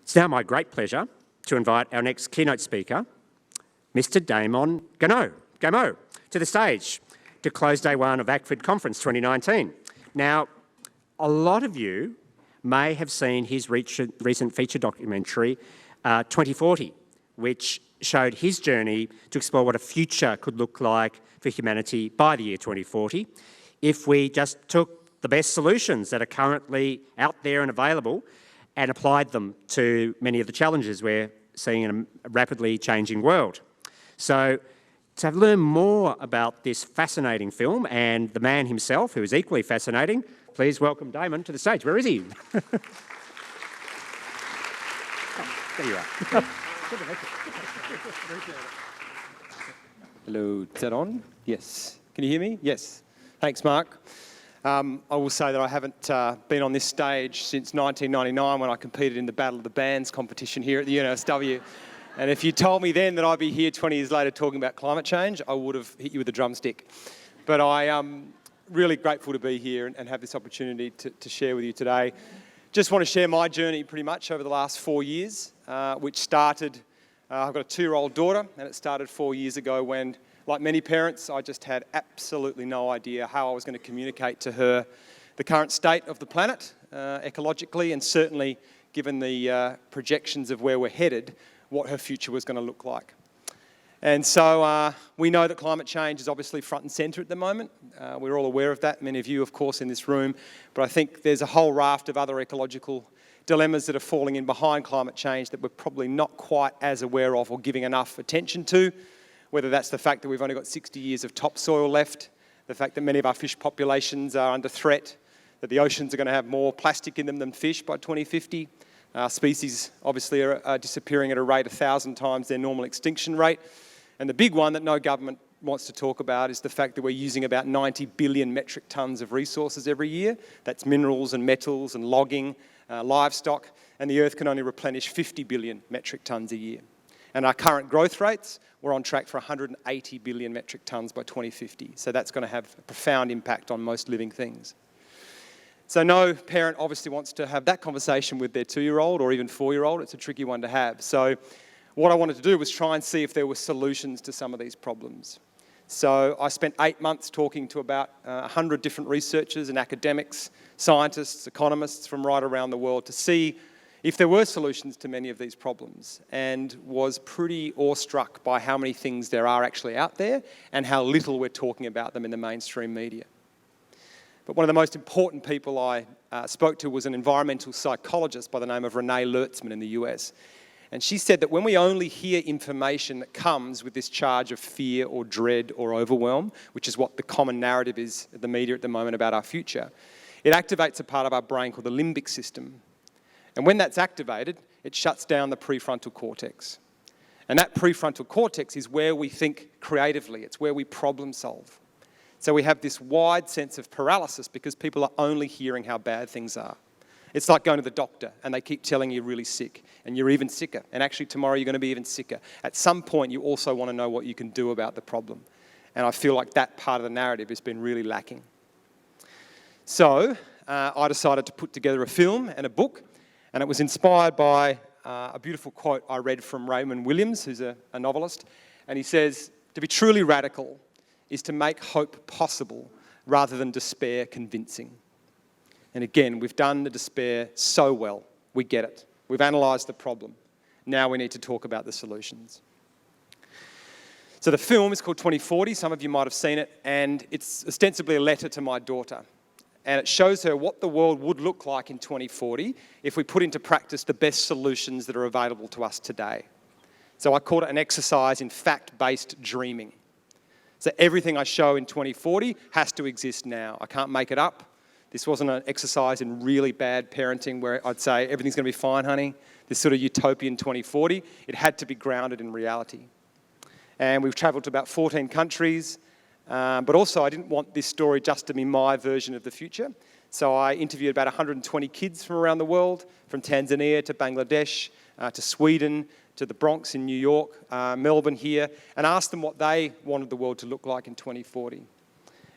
It's now my great pleasure to invite our next keynote speaker, Mr. Damon Gameau, to the stage to close day one of ACFID Conference 2019. Now, a lot of you may have seen his recent feature documentary, 2040, which showed his journey to explore what a future could look like for humanity by the year 2040 if we just took the best solutions that are currently out there and available and applied them to many of the challenges we're seeing in a rapidly changing world. So, to learn more about this fascinating film and the man himself, who is equally fascinating, please welcome Damon to the stage. Where is he? Oh, there you are. Hello, is that on? Yes. Can you hear me? Yes. Thanks, Mark. I will say that I haven't been on this stage since 1999 when I competed in the Battle of the Bands competition here at the UNSW. And if you told me then that I'd be here 20 years later talking about climate change, I would have hit you with a drumstick. But I am really grateful to be here and have this opportunity to share with you today. Just want to share my journey pretty much over the last 4 years, which started, I've got a 2-year-old daughter, and it started 4 years ago when, like many parents, I just had absolutely no idea how I was going to communicate to her the current state of the planet ecologically, and certainly given the projections of where we're headed, what her future was going to look like. And so we know that climate change is obviously front and centre at the moment. We're all aware of that, many of you, of course, in this room. But I think there's a whole raft of other ecological dilemmas that are falling in behind climate change that we're probably not quite as aware of or giving enough attention to, whether that's the fact that we've only got 60 years of topsoil left, the fact that many of our fish populations are under threat, that the oceans are going to have more plastic in them than fish by 2050. Species obviously are disappearing at a rate 1,000 times their normal extinction rate. And the big one that no government wants to talk about is the fact that we're using about 90 billion metric tonnes of resources every year. That's minerals and metals and logging, livestock, and the Earth can only replenish 50 billion metric tonnes a year. And our current growth rates, we're on track for 180 billion metric tonnes by 2050. So that's going to have a profound impact on most living things. So no parent obviously wants to have that conversation with their 2-year-old or even 4-year-old. It's a tricky one to have. So what I wanted to do was try and see if there were solutions to some of these problems. So I spent 8 months talking to about 100 different researchers and academics, scientists, economists from right around the world to see if there were solutions to many of these problems, and was pretty awestruck by how many things there are actually out there and how little we're talking about them in the mainstream media. But one of the most important people I spoke to was an environmental psychologist by the name of Renee Lertzman in the US. And she said that when we only hear information that comes with this charge of fear or dread or overwhelm, which is what the common narrative is in the media at the moment about our future, it activates a part of our brain called the limbic system. And when that's activated, it shuts down the prefrontal cortex. And that prefrontal cortex is where we think creatively. It's where we problem solve. So we have this wide sense of paralysis because people are only hearing how bad things are. It's like going to the doctor and they keep telling you you're really sick and you're even sicker. And actually tomorrow you're going to be even sicker. At some point you also want to know what you can do about the problem. And I feel like that part of the narrative has been really lacking. So I decided to put together a film and a book, and it was inspired by a beautiful quote I read from Raymond Williams, who's a novelist. And he says, "To be truly radical is to make hope possible rather than despair convincing." And again, we've done the despair so well. We get it. We've analysed the problem. Now we need to talk about the solutions. So the film is called 2040. Some of you might have seen it. And it's ostensibly a letter to my daughter. And it shows her what the world would look like in 2040 if we put into practice the best solutions that are available to us today. So I called it an exercise in fact-based dreaming. So everything I show in 2040 has to exist now. I can't make it up. This wasn't an exercise in really bad parenting where I'd say, everything's going to be fine, honey. This sort of utopian 2040. It had to be grounded in reality. And we've travelled to about 14 countries. But also, I didn't want this story just to be my version of the future. So I interviewed about 120 kids from around the world, from Tanzania to Bangladesh, to Sweden, to the Bronx in New York, Melbourne here, and asked them what they wanted the world to look like in 2040.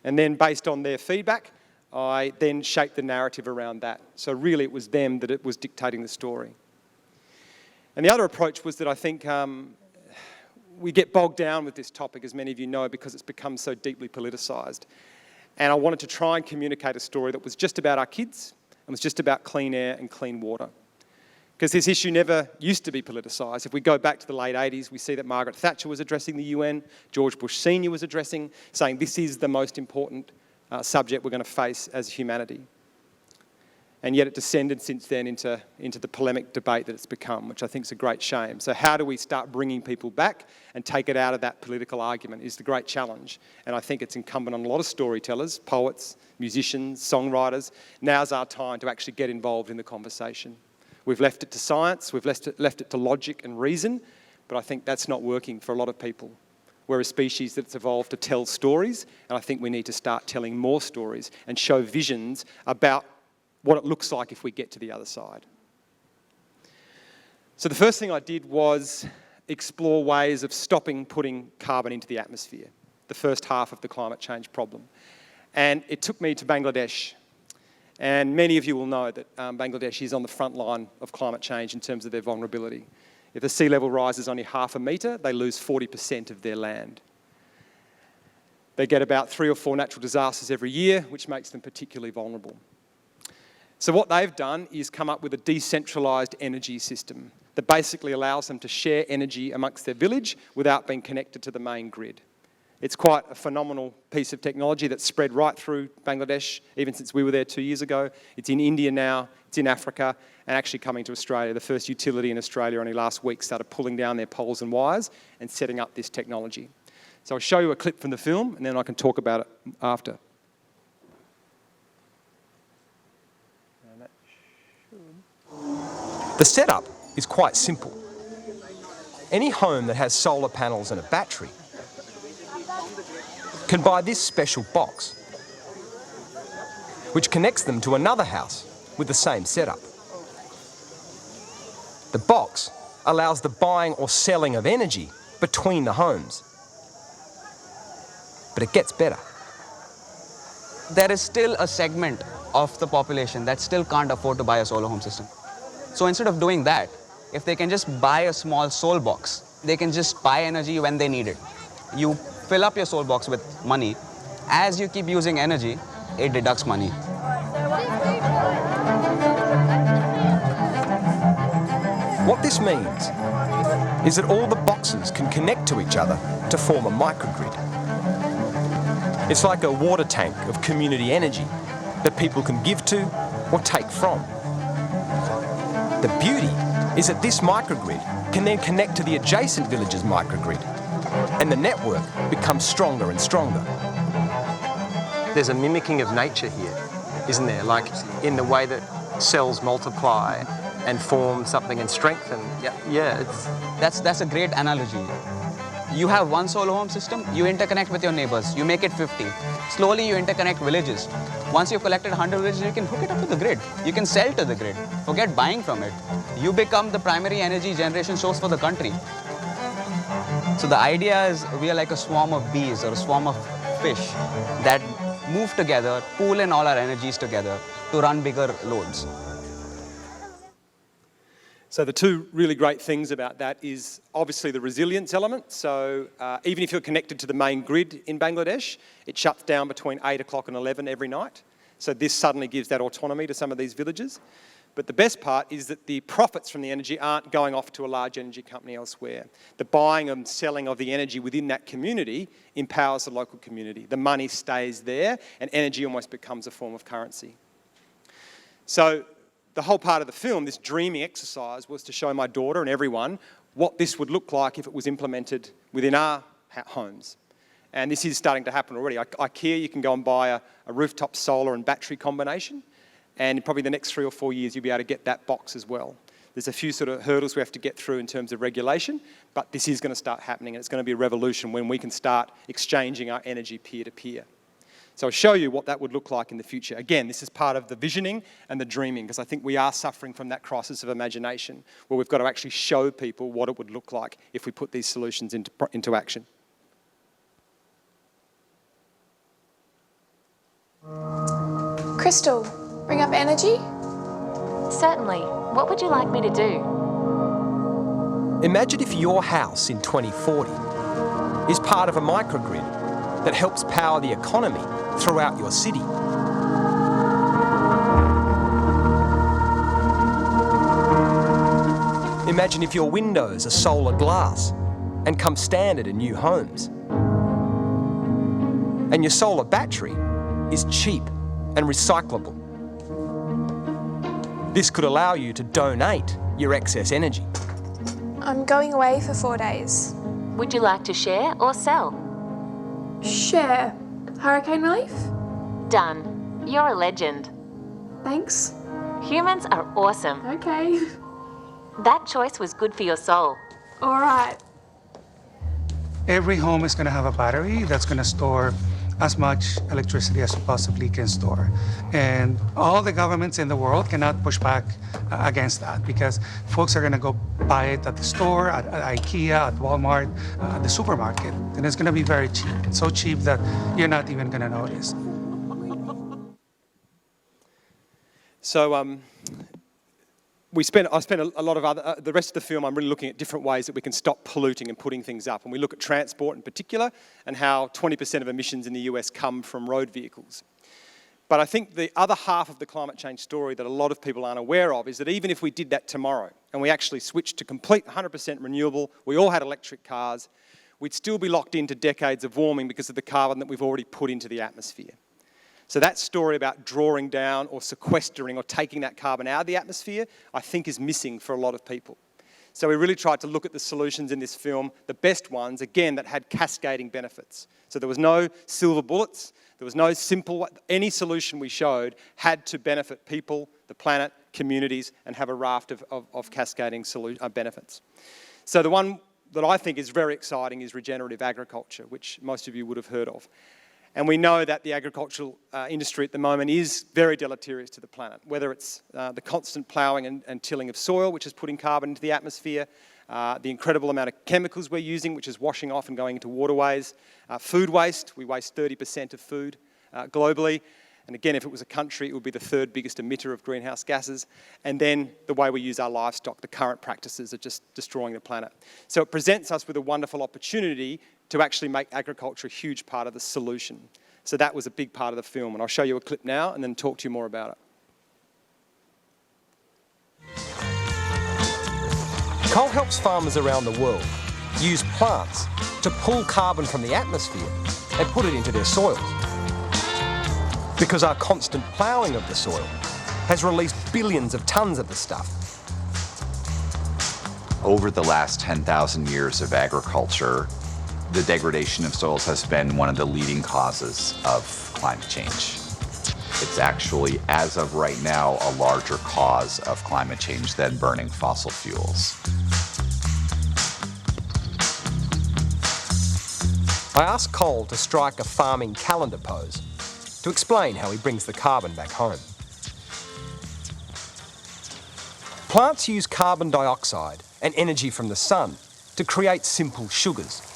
And then based on their feedback, I then shaped the narrative around that. So really it was them that it was dictating the story. And the other approach was that I think we get bogged down with this topic, as many of you know, because it's become so deeply politicised. And I wanted to try and communicate a story that was just about our kids and was just about clean air and clean water. Because this issue never used to be politicised. If we go back to the late 80s, we see that Margaret Thatcher was addressing the UN, George Bush Sr. was addressing, saying this is the most important subject we're going to face as humanity. And yet it descended since then into the polemic debate that it's become, which I think is a great shame. So how do we start bringing people back and take it out of that political argument is the great challenge. And I think it's incumbent on a lot of storytellers, poets, musicians, songwriters. Now's our time to actually get involved in the conversation. We've left it to science, we've left it to logic and reason, but I think that's not working for a lot of people. We're a species that's evolved to tell stories, and I think we need to start telling more stories and show visions about what it looks like if we get to the other side. So the first thing I did was explore ways of stopping putting carbon into the atmosphere, the first half of the climate change problem. And it took me to Bangladesh. And many of you will know that Bangladesh is on the front line of climate change in terms of their vulnerability. If the sea level rises only 0.5 metre, they lose 40% of their land. They get about 3 or 4 natural disasters every year, which makes them particularly vulnerable. So what they've done is come up with a decentralised energy system that basically allows them to share energy amongst their village without being connected to the main grid. It's quite a phenomenal piece of technology that's spread right through Bangladesh, even since we were there 2 years ago. It's in India now, it's in Africa, and actually coming to Australia. The first utility in Australia only last week started pulling down their poles and wires and setting up this technology. So I'll show you a clip from the film, and then I can talk about it after. The setup is quite simple. Any home that has solar panels and a battery can buy this special box, which connects them to another house with the same setup. The box allows the buying or selling of energy between the homes. But it gets better. There is still a segment of the population that still can't afford to buy a solar home system. So instead of doing that, if they can just buy a small soul box, they can just buy energy when they need it. You fill up your soul box with money. As you keep using energy, it deducts money. What this means is that all the boxes can connect to each other to form a microgrid. It's like a water tank of community energy that people can give to or take from. The beauty is that this microgrid can then connect to the adjacent village's microgrid, and the network becomes stronger and stronger. There's a mimicking of nature here, isn't there? Like in the way that cells multiply and form something and strengthen. Yeah, That's a great analogy. You have one solar home system, you interconnect with your neighbors, you make it 50. Slowly you interconnect villages. Once you've collected 100 villages, you can hook it up to the grid. You can sell to the grid. Forget buying from it. You become the primary energy generation source for the country. So the idea is we are like a swarm of bees or a swarm of fish that move together, pool in all our energies together to run bigger loads. So the two really great things about that is obviously the resilience element. So even if you're connected to the main grid in Bangladesh, it shuts down between 8 o'clock and 11 every night. So this suddenly gives that autonomy to some of these villages. But the best part is that the profits from the energy aren't going off to a large energy company elsewhere. The buying and selling of the energy within that community empowers the local community. The money stays there and energy almost becomes a form of currency. So the whole part of the film, this dreaming exercise, was to show my daughter and everyone what this would look like if it was implemented within our homes. And this is starting to happen already. IKEA, you can go and buy a rooftop solar and battery combination, and in probably the next 3 or 4 years, you'll be able to get that box as well. There's a few sort of hurdles we have to get through in terms of regulation, but this is going to start happening, and it's going to be a revolution when we can start exchanging our energy peer-to-peer. So I'll show you what that would look like in the future. Again, this is part of the visioning and the dreaming, because I think we are suffering from that crisis of imagination, where we've got to actually show people what it would look like if we put these solutions into action. Crystal, bring up energy? Certainly. What would you like me to do? Imagine if your house in 2040 is part of a microgrid that helps power the economy throughout your city. Imagine if your windows are solar glass and come standard in new homes. And your solar battery is cheap and recyclable. This could allow you to donate your excess energy. I'm going away for 4 days. Would you like to share or sell? Share. Hurricane relief? Done. You're a legend. Thanks. Humans are awesome. Okay. That choice was good for your soul. All right. Every home is going to have a battery that's going to store as much electricity as you possibly can store. And all the governments in the world cannot push back against that, because folks are going to go buy it at the store, at IKEA, at Walmart, at the supermarket. And it's going to be very cheap. It's so cheap that you're not even going to notice. So I spent a lot of other, the rest of the film I'm really looking at different ways that we can stop polluting and putting things up. And we look at transport in particular and how 20% of emissions in the US come from road vehicles. But I think the other half of the climate change story that a lot of people aren't aware of is that even if we did that tomorrow and we actually switched to complete 100% renewable, we all had electric cars, we'd still be locked into decades of warming because of the carbon that we've already put into the atmosphere. So that story about drawing down or sequestering or taking that carbon out of the atmosphere, I think is missing for a lot of people. So we really tried to look at the solutions in this film, the best ones, again, that had cascading benefits. So there was no silver bullets, there was no simple, any solution we showed had to benefit people, the planet, communities, and have a raft of cascading benefits. So the one that I think is very exciting is regenerative agriculture, which most of you would have heard of. And we know that the agricultural industry at the moment is very deleterious to the planet, whether it's the constant ploughing and tilling of soil, which is putting carbon into the atmosphere, the incredible amount of chemicals we're using, which is washing off and going into waterways, food waste, we waste 30% of food globally. And again, if it was a country, it would be the third biggest emitter of greenhouse gases. And then the way we use our livestock, the current practices are just destroying the planet. So it presents us with a wonderful opportunity to actually make agriculture a huge part of the solution. So that was a big part of the film, and I'll show you a clip now and then talk to you more about it. Coal helps farmers around the world use plants to pull carbon from the atmosphere and put it into their soils. Because our constant ploughing of the soil has released billions of tonnes of the stuff. Over the last 10,000 years of agriculture, the degradation of soils has been one of the leading causes of climate change. It's actually, as of right now, a larger cause of climate change than burning fossil fuels. I asked Cole to strike a farming calendar pose to explain how he brings the carbon back home. Plants use carbon dioxide and energy from the sun to create simple sugars.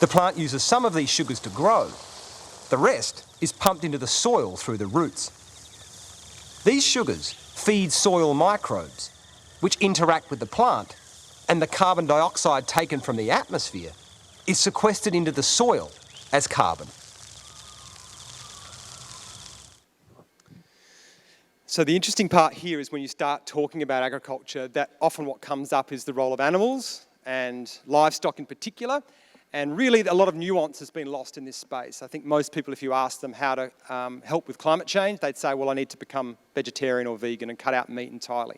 The plant uses some of these sugars to grow. The rest is pumped into the soil through the roots. These sugars feed soil microbes, which interact with the plant, and the carbon dioxide taken from the atmosphere is sequestered into the soil as carbon. So the interesting part here is when you start talking about agriculture, that often what comes up is the role of animals and livestock in particular. And really, a lot of nuance has been lost in this space. I think most people, if you ask them how to help with climate change, they'd say, well, I need to become vegetarian or vegan and cut out meat entirely.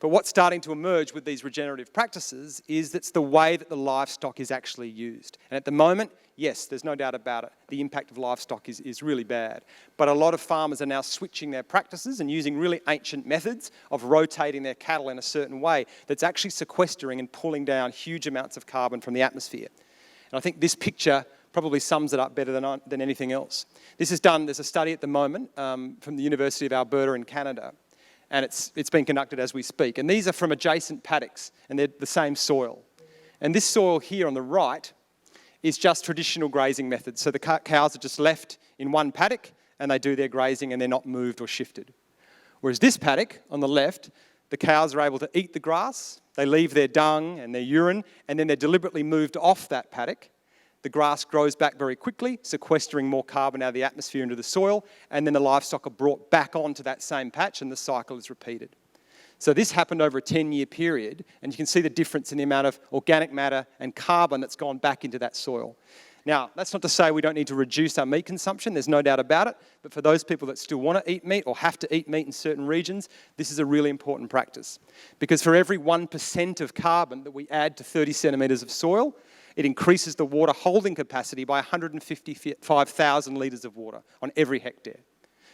But what's starting to emerge with these regenerative practices is that's the way that the livestock is actually used. And at the moment, yes, there's no doubt about it, the impact of livestock is really bad. But a lot of farmers are now switching their practices and using really ancient methods of rotating their cattle in a certain way that's actually sequestering and pulling down huge amounts of carbon from the atmosphere. And I think this picture probably sums it up better than anything else. This is done, there's a study at the moment from the University of Alberta in Canada, and it's being conducted as we speak. And these are from adjacent paddocks, and they're the same soil. And this soil here on the right is just traditional grazing methods. So the cows are just left in one paddock, and they do their grazing, and they're not moved or shifted. Whereas this paddock on the left, the cows are able to eat the grass, they leave their dung and their urine, and then they're deliberately moved off that paddock. The grass grows back very quickly, sequestering more carbon out of the atmosphere into the soil, and then the livestock are brought back onto that same patch and the cycle is repeated. So this happened over a 10-year period, and you can see the difference in the amount of organic matter and carbon that's gone back into that soil. Now, that's not to say we don't need to reduce our meat consumption, there's no doubt about it, but for those people that still want to eat meat or have to eat meat in certain regions, this is a really important practice. Because for every 1% of carbon that we add to 30 centimetres of soil, it increases the water holding capacity by 155,000 litres of water on every hectare.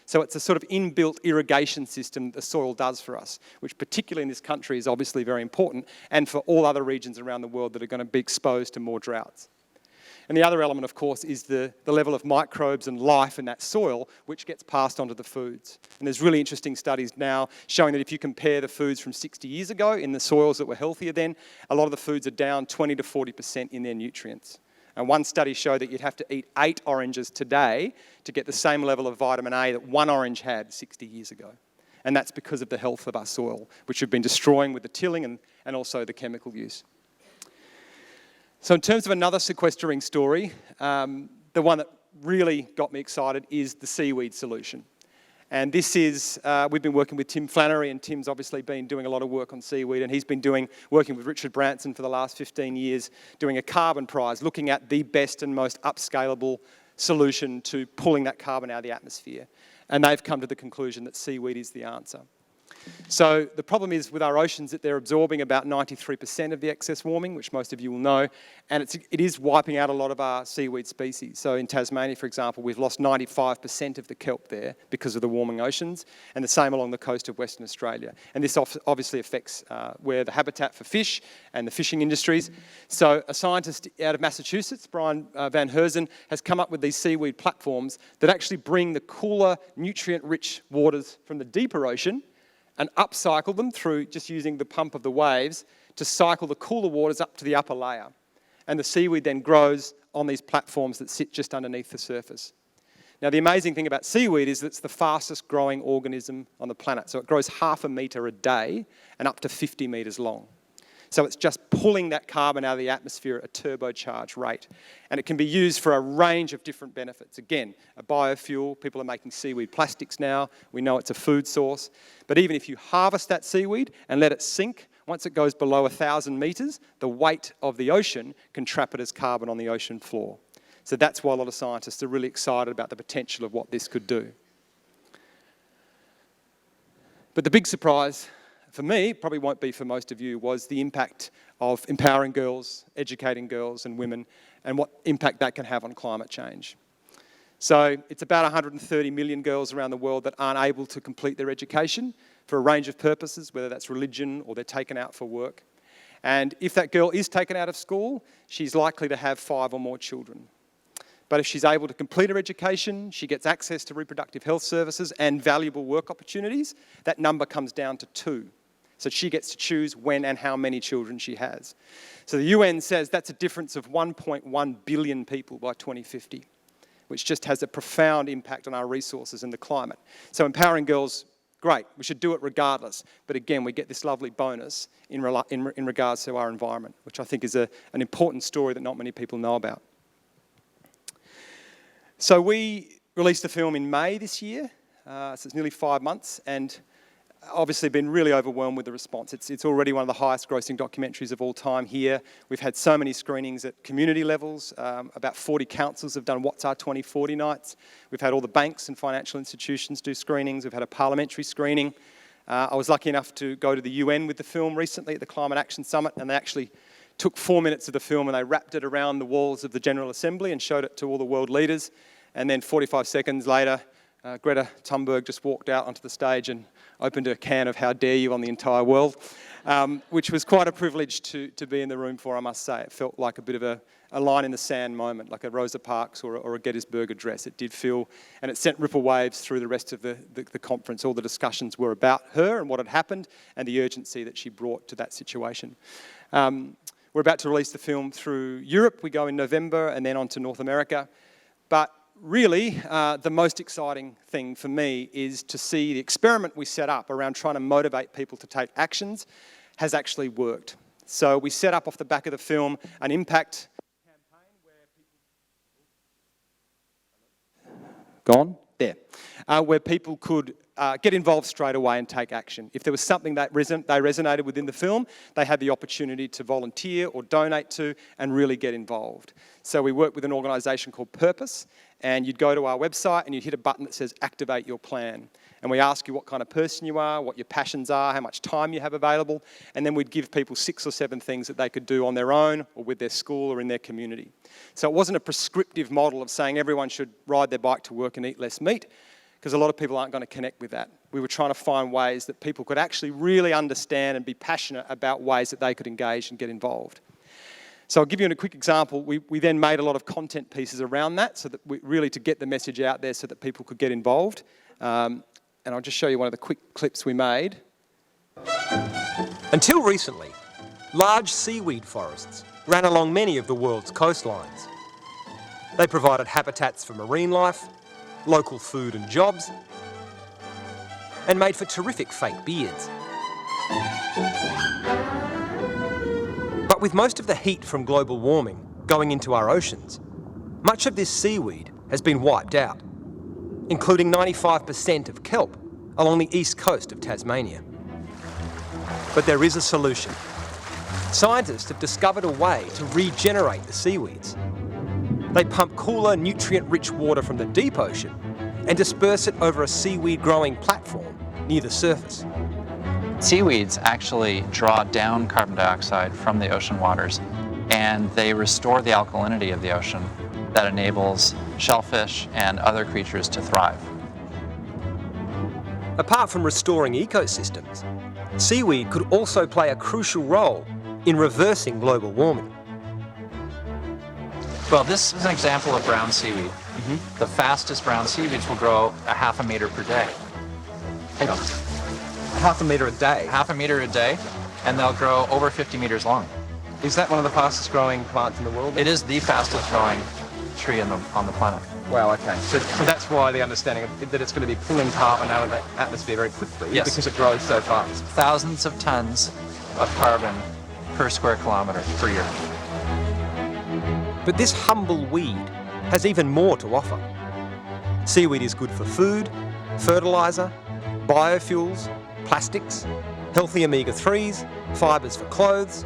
So it's a sort of inbuilt irrigation system that the soil does for us, which particularly in this country is obviously very important, and for all other regions around the world that are going to be exposed to more droughts. And the other element, of course, is the level of microbes and life in that soil, which gets passed on to the foods. And there's really interesting studies now showing that if you compare the foods from 60 years ago in the soils that were healthier then, a lot of the foods are down 20 to 40% in their nutrients. And one study showed that you'd have to eat 8 oranges today to get the same level of vitamin A that 1 orange had 60 years ago. And that's because of the health of our soil, which we've been destroying with the tilling and also the chemical use. So in terms of another sequestering story, the one that really got me excited is the Seaweed Solution. And this is, we've been working with Tim Flannery, and Tim's obviously been doing a lot of work on seaweed, and he's been working with Richard Branson for the last 15 years, doing a carbon prize, looking at the best and most upscalable solution to pulling that carbon out of the atmosphere. And they've come to the conclusion that seaweed is the answer. So the problem is with our oceans that they're absorbing about 93% of the excess warming, which most of you will know, and it is wiping out a lot of our seaweed species. So in Tasmania, for example, we've lost 95% of the kelp there because of the warming oceans, and the same along the coast of Western Australia. And this obviously affects where the habitat for fish and the fishing industries. So a scientist out of Massachusetts, Brian Van Herzen, has come up with these seaweed platforms that actually bring the cooler, nutrient-rich waters from the deeper ocean and upcycle them through just using the pump of the waves to cycle the cooler waters up to the upper layer. And the seaweed then grows on these platforms that sit just underneath the surface. Now, the amazing thing about seaweed is that it's the fastest growing organism on the planet. So it grows 0.5 metre a day and up to 50 metres long. So it's just pulling that carbon out of the atmosphere at a turbocharged rate. And it can be used for a range of different benefits. Again, a biofuel, people are making seaweed plastics now. We know it's a food source. But even if you harvest that seaweed and let it sink, once it goes below 1,000 metres, the weight of the ocean can trap it as carbon on the ocean floor. So that's why a lot of scientists are really excited about the potential of what this could do. But the big surprise for me, probably won't be for most of you, was the impact of empowering girls, educating girls and women, and what impact that can have on climate change. So it's about 130 million girls around the world that aren't able to complete their education for a range of purposes, whether that's religion or they're taken out for work. And if that girl is taken out of school, she's likely to have 5 or more children. But if she's able to complete her education, she gets access to reproductive health services and valuable work opportunities, that number comes down to 2. So she gets to choose when and how many children she has. So the UN says that's a difference of 1.1 billion people by 2050, which just has a profound impact on our resources and the climate. So empowering girls, great, we should do it regardless. But again, we get this lovely bonus in regards to our environment, which I think is an important story that not many people know about. So we released the film in May this year, so it's nearly 5 months, and obviously been really overwhelmed with the response. It's already one of the highest grossing documentaries of all time here. We've had so many screenings at community levels. About 40 councils have done What's Our 2040 nights. We've had all the banks and financial institutions do screenings. We've had a parliamentary screening. I was lucky enough to go to the UN with the film recently at the Climate Action Summit, and they actually took 4 minutes of the film and they wrapped it around the walls of the General Assembly and showed it to all the world leaders. And then 45 seconds later, Greta Thunberg just walked out onto the stage and opened a can of "How dare you" on the entire world, which was quite a privilege to be in the room for, I must say. It felt like a bit of a line in the sand moment, like a Rosa Parks or a Gettysburg Address. It did feel, and it sent ripple waves through the rest of the conference. All the discussions were about her and what had happened and the urgency that she brought to that situation. We're about to release the film through Europe. We go in November and then on to North America. But really, the most exciting thing for me is to see the experiment we set up around trying to motivate people to take actions has actually worked. So we set up off the back of the film an impact campaign where people could get involved straight away and take action. If there was something that they resonated within the film, they had the opportunity to volunteer or donate to and really get involved. So we worked with an organisation called Purpose, and you'd go to our website and you'd hit a button that says activate your plan. And we ask you what kind of person you are, what your passions are, how much time you have available, and then we'd give people 6 or 7 things that they could do on their own or with their school or in their community. So it wasn't a prescriptive model of saying everyone should ride their bike to work and eat less meat, because a lot of people aren't going to connect with that. We were trying to find ways that people could actually really understand and be passionate about ways that they could engage and get involved. So I'll give you a quick example. We then made a lot of content pieces around that, so that really to get the message out there so that people could get involved. And I'll just show you one of the quick clips we made. Until recently, large seaweed forests ran along many of the world's coastlines. They provided habitats for marine life, local food and jobs, and made for terrific fake beards. But with most of the heat from global warming going into our oceans, much of this seaweed has been wiped out, including 95% of kelp along the east coast of Tasmania. But there is a solution. Scientists have discovered a way to regenerate the seaweeds. They pump cooler, nutrient-rich water from the deep ocean and disperse it over a seaweed-growing platform near the surface. Seaweeds actually draw down carbon dioxide from the ocean waters, and they restore the alkalinity of the ocean that enables shellfish and other creatures to thrive. Apart from restoring ecosystems, seaweed could also play a crucial role in reversing global warming. Well, this is an example of brown seaweed. The fastest brown seaweeds will grow 1/2 meter per day. Half a metre a day? 1/2 meter a day, and they'll grow over 50 meters long. Is that one of the fastest growing plants in the world? It is the fastest growing tree on the planet. Wow, okay. So that's why the understanding that it's going to be pulling carbon out of the atmosphere very quickly, Yes. because it grows so fast. Thousands of tons of carbon per square kilometer per year. But this humble weed has even more to offer. Seaweed is good for food, fertiliser, biofuels, plastics, healthy omega-3s, fibres for clothes,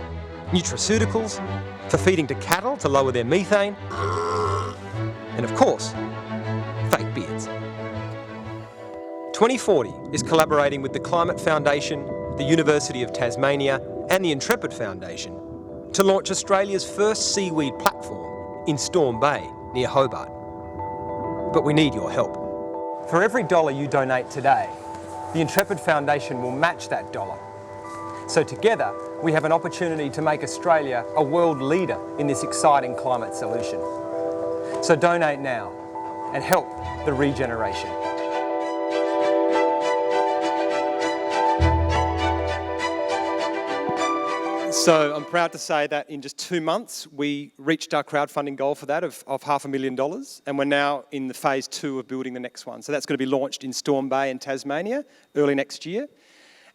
nutraceuticals, for feeding to cattle to lower their methane, and of course, fake beards. 2040 is collaborating with the Climate Foundation, the University of Tasmania and the Intrepid Foundation to launch Australia's first seaweed platform in Storm Bay, near Hobart. But we need your help. For every $1 you donate today, the Intrepid Foundation will match that $1. So together, we have an opportunity to make Australia a world leader in this exciting climate solution. So donate now and help the regeneration. So I'm proud to say that in just 2 months, we reached our crowdfunding goal for that of $500,000, and we're now in the phase 2 of building the next one. So that's going to be launched in Storm Bay in Tasmania early next year.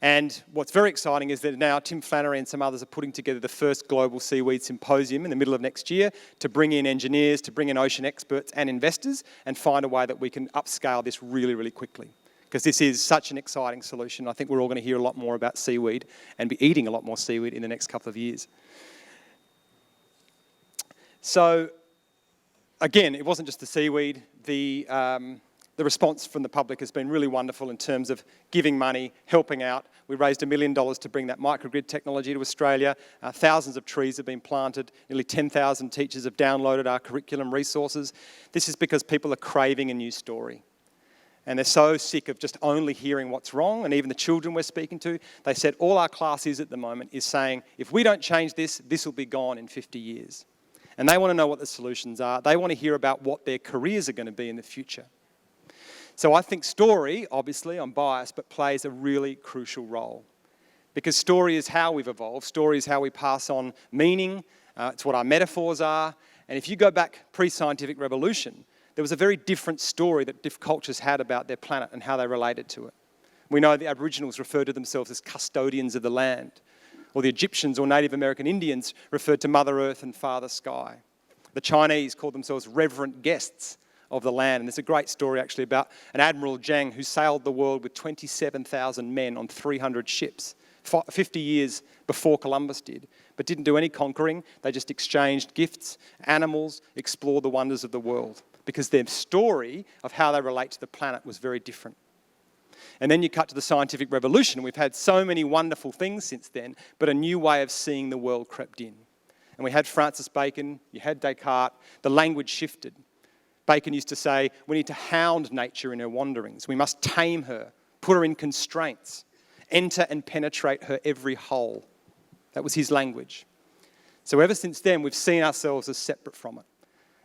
And what's very exciting is that now Tim Flannery and some others are putting together the first global seaweed symposium in the middle of next year to bring in engineers, to bring in ocean experts and investors and find a way that we can upscale this really, really quickly. Because this is such an exciting solution. I think we're all going to hear a lot more about seaweed and be eating a lot more seaweed in the next couple of years. So, again, it wasn't just the seaweed. The response from the public has been really wonderful in terms of giving money, helping out. We raised $1 million to bring that microgrid technology to Australia. Thousands of trees have been planted. Nearly 10,000 teachers have downloaded our curriculum resources. This is because people are craving a new story. And they're so sick of just only hearing what's wrong. And even the children we're speaking to, they said all our class is at the moment is saying, if we don't change this, this will be gone in 50 years. And they want to know what the solutions are. They want to hear about what their careers are going to be in the future. So I think story, obviously, I'm biased, but plays a really crucial role. Because story is how we've evolved. Story is how we pass on meaning. It's what our metaphors are. And if you go back pre-scientific revolution, there was a very different story that different cultures had about their planet and how they related to it. We know the Aboriginals referred to themselves as custodians of the land, or the Egyptians or Native American Indians referred to Mother Earth and Father Sky. The Chinese called themselves reverent guests of the land. And there's a great story actually about an Admiral Zhang who sailed the world with 27,000 men on 300 ships, 50 years before Columbus did, but didn't do any conquering. They just exchanged gifts, animals, explored the wonders of the world, because their story of how they relate to the planet was very different. And then you cut to the scientific revolution. We've had so many wonderful things since then, but a new way of seeing the world crept in. And we had Francis Bacon, you had Descartes, the language shifted. Bacon used to say, we need to hound nature in her wanderings. We must tame her, put her in constraints, enter and penetrate her every hole. That was his language. So ever since then, we've seen ourselves as separate from it.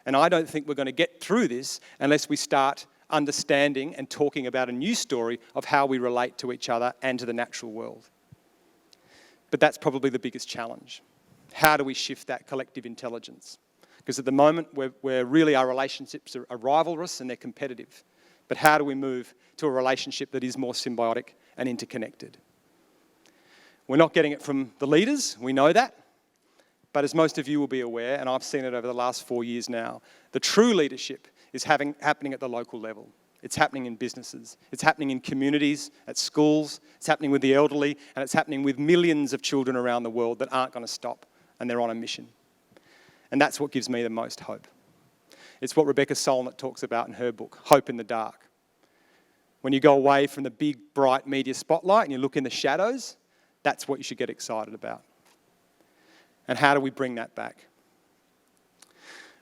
And I don't think we're going to get through this unless we start understanding and talking about a new story of how we relate to each other and to the natural world. But that's probably the biggest challenge. How do we shift that collective intelligence? Because at the moment, where really our relationships are rivalrous and they're competitive. But how do we move to a relationship that is more symbiotic and interconnected? We're not getting it from the leaders, we know that. But as most of you will be aware, and I've seen it over the last 4 years now, the true leadership is happening at the local level. It's happening in businesses. It's happening in communities, at schools. It's happening with the elderly, and it's happening with millions of children around the world that aren't going to stop, and they're on a mission. And that's what gives me the most hope. It's what Rebecca Solnit talks about in her book, Hope in the Dark. When you go away from the big, bright media spotlight and you look in the shadows, that's what you should get excited about. And how do we bring that back?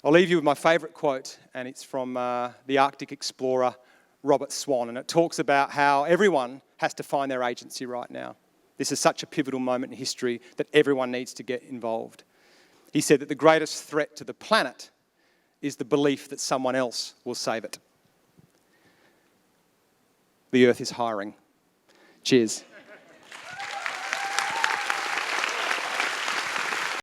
I'll leave you with my favourite quote, and it's from the Arctic explorer Robert Swan, and it talks about how everyone has to find their agency right now. This is such a pivotal moment in history that everyone needs to get involved. He said that the greatest threat to the planet is the belief that someone else will save it. The Earth is hiring. Cheers.